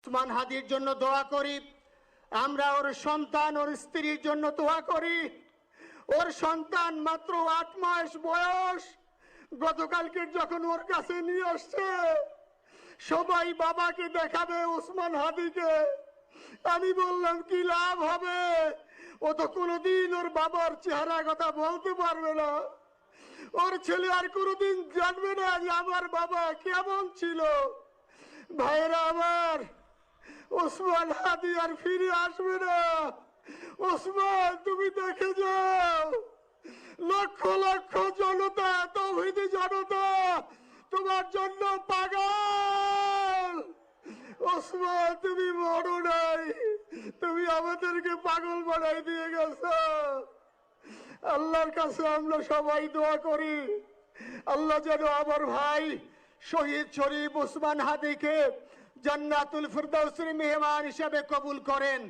ওসমান হাদির জন্য দোয়া করি। আমরা ওর সন্তান ওর স্ত্রীর জন্য দোয়া করি। ওর সন্তান মাত্র 8 মাস বয়স। গতকালকে যখন ওর কাছে নিয়ে আসছে, সবাই বাবাকে দেখাবে ওসমান হাদিকে। আমি বললাম কি লাভ হবে, ও তো কোনোদিন ওর বাবার চেহারা কথা বলতে পারবে না। ওর ছেলে আর কোনোদিন জানবে না যে আমার বাবা কেমন ছিল। ভাইরা আমার, ওসমান হাদি আর ফিরে আসবে না। ওসমান, তুমি দেখে যাও, লক্ষ লক্ষ জনতা, তৌহিদি জনতা তোমার জন্য পাগল। ওসমান, তুমি বড় নাই, তুমি আমাদেরকে পাগল বানাই দিয়ে গেছো। আল্লাহর কাছে আমরা সবাই দোয়া করি, আল্লাহ যেন আমার ভাই শহীদ শরীফ ওসমান হাদিকে জান্নাতুল ফিরদাউসের মেহমান হিসেবে কবুল করেন।